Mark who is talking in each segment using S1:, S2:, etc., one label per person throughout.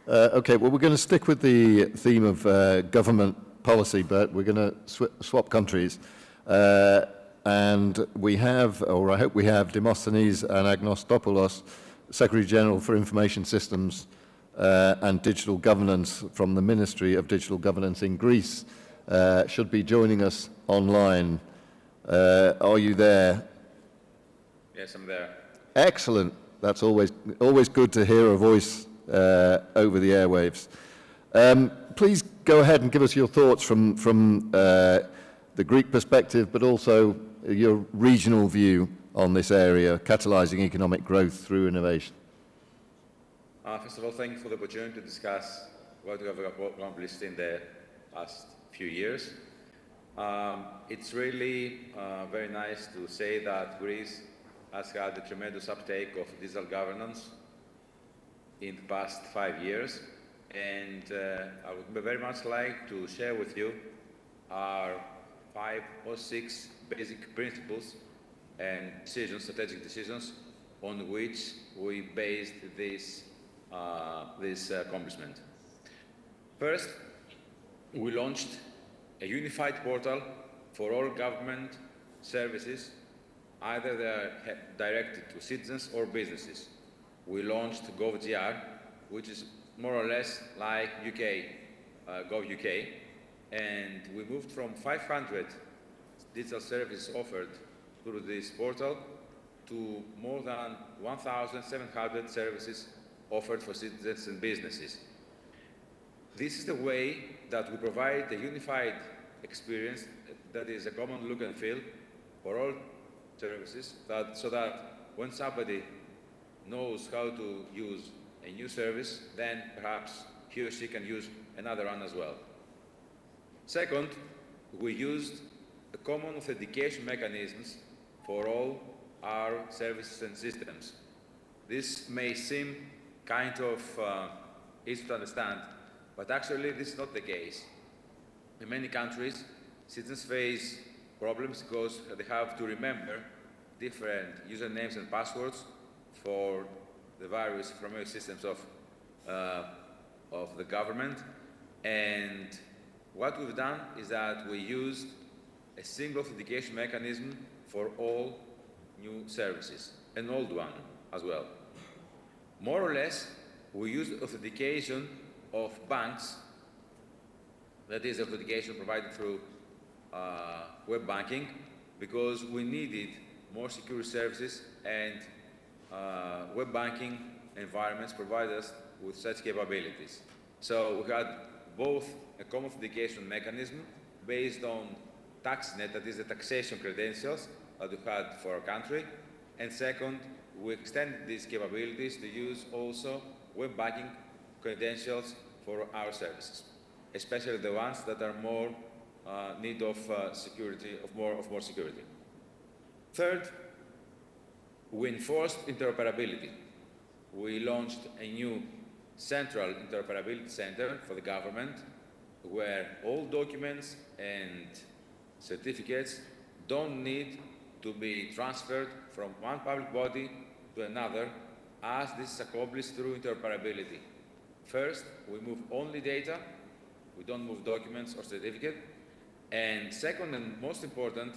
S1: Okay, well, we're going to stick with the theme of government policy, but we're going to swap countries. And we have, or I hope we have, Dimosthenis Anagnostopoulos, Secretary-General for Information Systems and Digital Governance from the Ministry of Digital Governance in Greece, should be joining us online. Are you there?
S2: Yes, I'm there.
S1: Excellent. That's always good to hear a voice over the airwaves. Please go ahead and give us your thoughts from the Greek perspective, but also your regional view on this area, catalysing economic growth through innovation.
S2: First of all, thank you for the opportunity to discuss what we have accomplished in the past few years. It's really very nice to say that Greece has had a tremendous uptake of digital governance in the past 5 years, and I would very much like to share with you our 5 or 6 basic principles and decisions, strategic decisions, on which we based this accomplishment. First, we launched a unified portal for all government services, either they are directed to citizens or businesses. We launched GovGR, which is more or less like Gov.uk, and we moved from 500 digital services offered through this portal to more than 1,700 services offered for citizens and businesses. This is the way that we provide a unified experience that is a common look and feel for all services, so that when somebody knows how to use a new service, then perhaps he or she can use another one as well. Second, we used the common authentication mechanisms for all our services and systems. This may seem kind of easy to understand, but actually this is not the case. In many countries, citizens face problems because they have to remember different usernames and passwords for the various familiar systems of the government. And what we've done is that we used a single authentication mechanism for all new services, an old one as well. More or less, we used authentication of banks, that is authentication provided through web banking, because we needed more secure services, and web banking environments provide us with such capabilities. So we had both a common authentication mechanism based on TaxNet, that is the taxation credentials that we had for our country, and second, we extended these capabilities to use also web banking credentials for our services, especially the ones that are more need of security, of more security. Third, we enforced interoperability. We launched a new central interoperability center for the government, where all documents and certificates don't need to be transferred from one public body to another, as this is accomplished through interoperability. First, we move only data, we don't move documents or certificates. And second, and most important,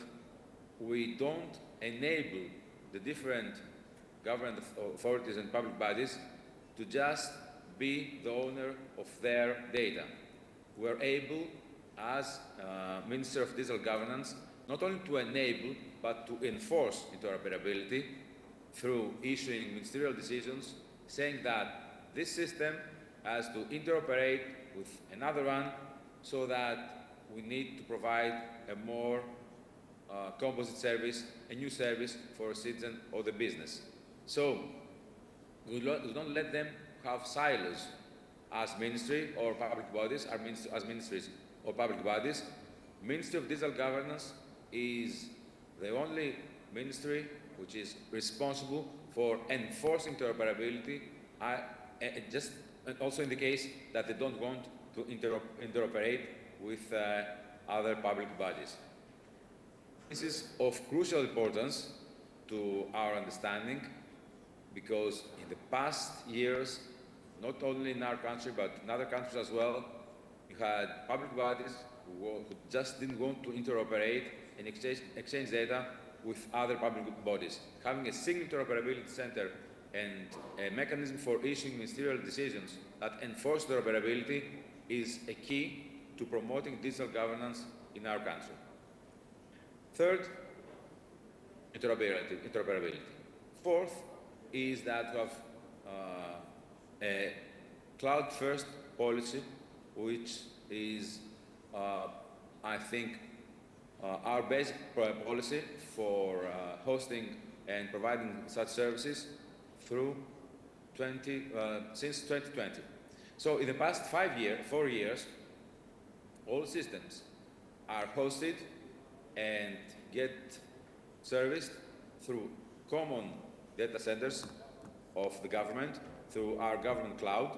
S2: we don't enable the different government authorities and public bodies to just be the owner of their data. We're able, as Minister of Digital Governance, not only to enable, but to enforce interoperability through issuing ministerial decisions saying that this system has to interoperate with another one, so that we need to provide a more composite service, a new service for a citizen or the business. So we don't let them have silos as ministry or public bodies, as ministries or public bodies. Ministry of Digital Governance is the only ministry which is responsible for enforcing interoperability, just also in the case that they don't want to interoperate with other public bodies. This is of crucial importance to our understanding, because in the past years, not only in our country, but in other countries as well. You had public bodies who just didn't want to interoperate and exchange data with other public bodies. Having a single interoperability center and a mechanism for issuing ministerial decisions that enforce interoperability is a key to promoting digital governance in our country. Third, interoperability. Fourth is that we have a cloud-first policy, which is, I think, our basic policy for hosting and providing such services through since 2020. So in the past 4 years, all systems are hosted and get serviced through common data centers of the government, through our government cloud,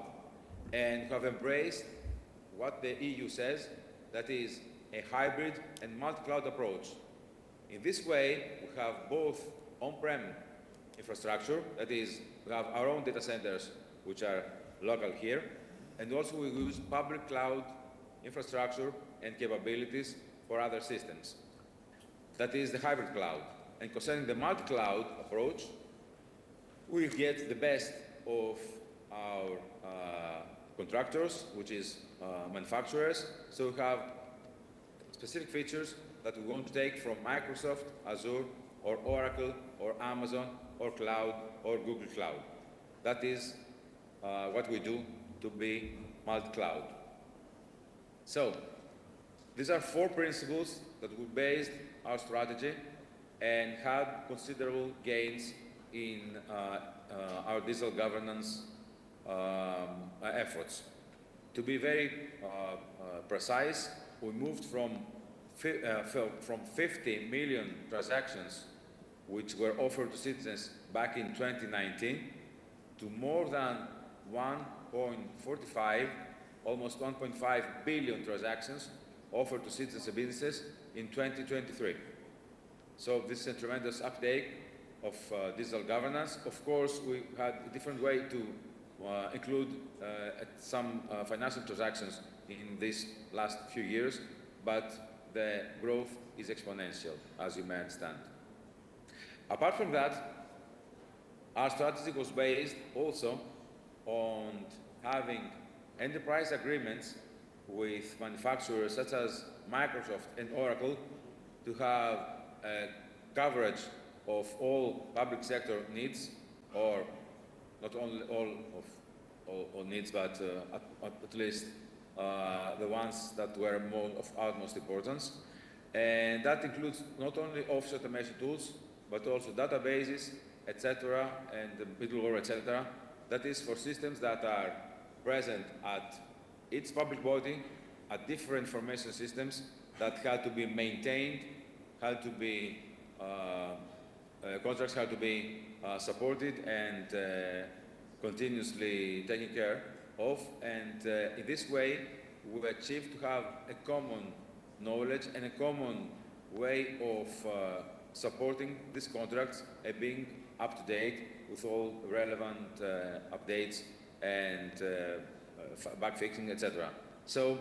S2: and have embraced what the EU says, that is a hybrid and multi-cloud approach. In this way, we have both on-prem infrastructure, that is, we have our own data centers, which are local here, and also we use public cloud infrastructure and capabilities for other systems. That is the hybrid cloud. And concerning the multi-cloud approach, we get the best of our contractors, which is manufacturers. So we have specific features that we want to take from Microsoft, Azure, or Oracle, or Amazon, or Cloud, or Google Cloud. That is what we do to be multi-cloud. So these are 4 principles that we based our strategy and had considerable gains in our digital governance efforts. To be very precise, we moved from 50 million transactions which were offered to citizens back in 2019 to more than 1.45, almost 1.5 billion transactions offered to citizens and businesses in 2023. So this is a tremendous uptake of digital governance. Of course, we had a different way to include some financial transactions in these last few years, but the growth is exponential, as you may understand. Apart from that, our strategy was based also on having enterprise agreements with manufacturers such as Microsoft and Oracle to have coverage of all public sector needs, or not only all needs, but at least the ones that were of utmost importance. And that includes not only office automation tools, but also databases, etc., and the middleware, etc. That is for systems that are present at each public body, at different information systems that had to be maintained, had to be contracts had to be supported and continuously taken care of. And in this way, we achieved to have a common knowledge and a common way of supporting these contracts and being up to date with all relevant updates and bug fixing, etc. So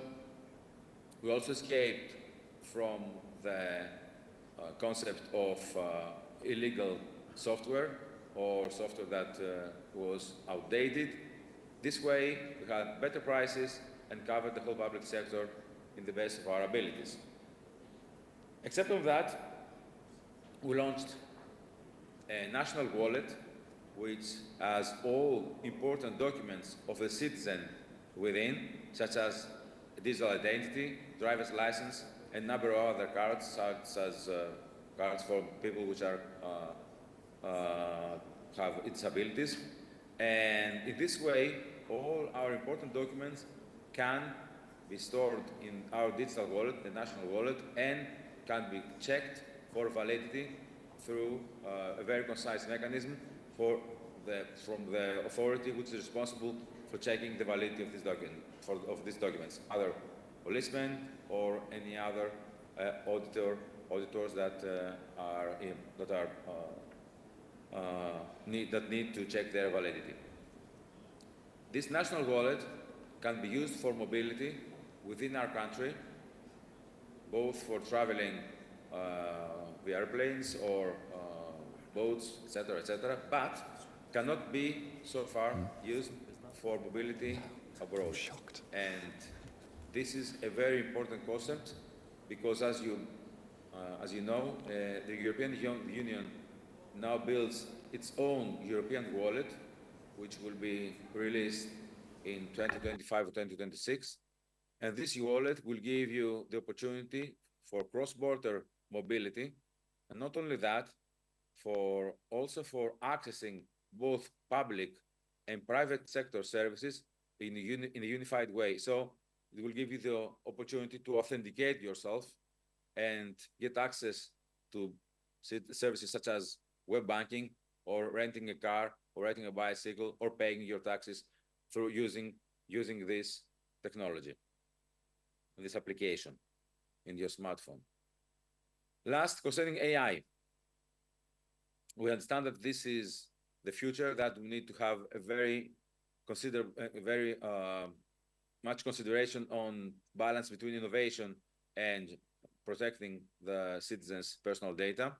S2: we also escaped from the concept of illegal software or software that was outdated. This way, we had better prices and covered the whole public sector in the best of our abilities. Except from that, we launched a national wallet which has all important documents of the citizen within, such as digital identity, driver's license, and a number of other cards, such as cards for people which are have disabilities. And in this way, all our important documents can be stored in our digital wallet, the national wallet, and can be checked for validity through a very concise mechanism from the authority which is responsible for checking the validity of this document, of these documents, either policemen or any other auditors that need to check their validity. This national wallet can be used for mobility within our country, both for traveling via airplanes or boats, etc., but cannot be so far used for mobility abroad. And this is a very important concept because, as you know, the European Union now builds its own European wallet, which will be released in 2025 or 2026. And this wallet will give you the opportunity for cross-border mobility, and not only that, also for accessing both public and private sector services in a unified way. So it will give you the opportunity to authenticate yourself and get access to services such as web banking, or renting a car, or renting a bicycle, or paying your taxes through using this technology, this application in your smartphone. Last, concerning AI, we understand that this is the future, that we need to have a very much consideration on balance between innovation and protecting the citizens' personal data.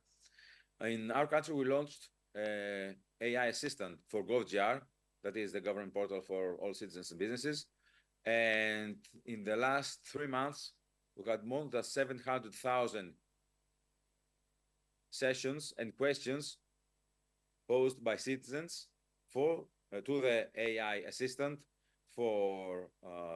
S2: In our country, we launched AI assistant for GovGR, that is the government portal for all citizens and businesses. And in the last 3 months, we had more than 700,000 sessions and questions posed by citizens to the AI assistant for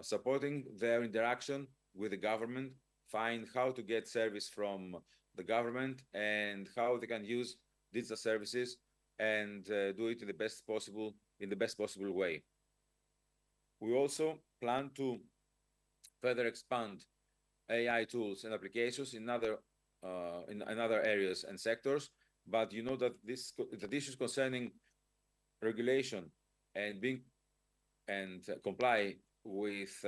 S2: supporting their interaction with the government, find how to get service from the government and how they can use digital services and do it in the best possible way. We also plan to further expand AI tools and applications in other areas and sectors, but you know that the issues concerning regulation and comply with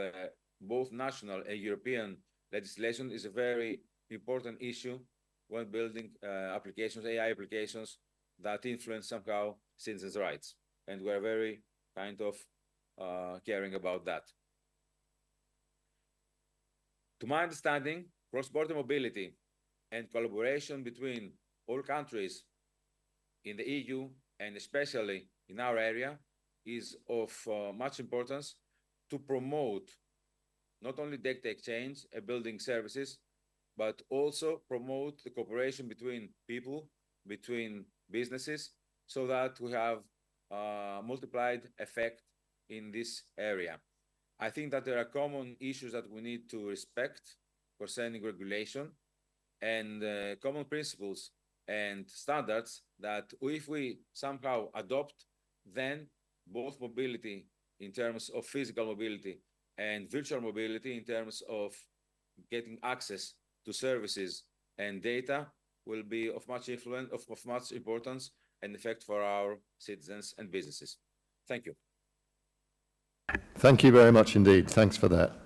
S2: both national and European legislation is a very important issue when building AI applications that influence somehow citizens' rights. And we're very kind of caring about that. To my understanding, cross-border mobility and collaboration between all countries in the EU, and especially in our area, is of much importance to promote not only data exchange and building services, but also promote the cooperation between people, between businesses, so that we have a multiplied effect in this area. I think that there are common issues that we need to respect concerning regulation, and common principles and standards that if we somehow adopt, then both mobility in terms of physical mobility and virtual mobility in terms of getting access to services and data will be of much influence, of much importance and effect for our citizens and businesses. Thank you.
S1: Thank you very much indeed. Thanks for that.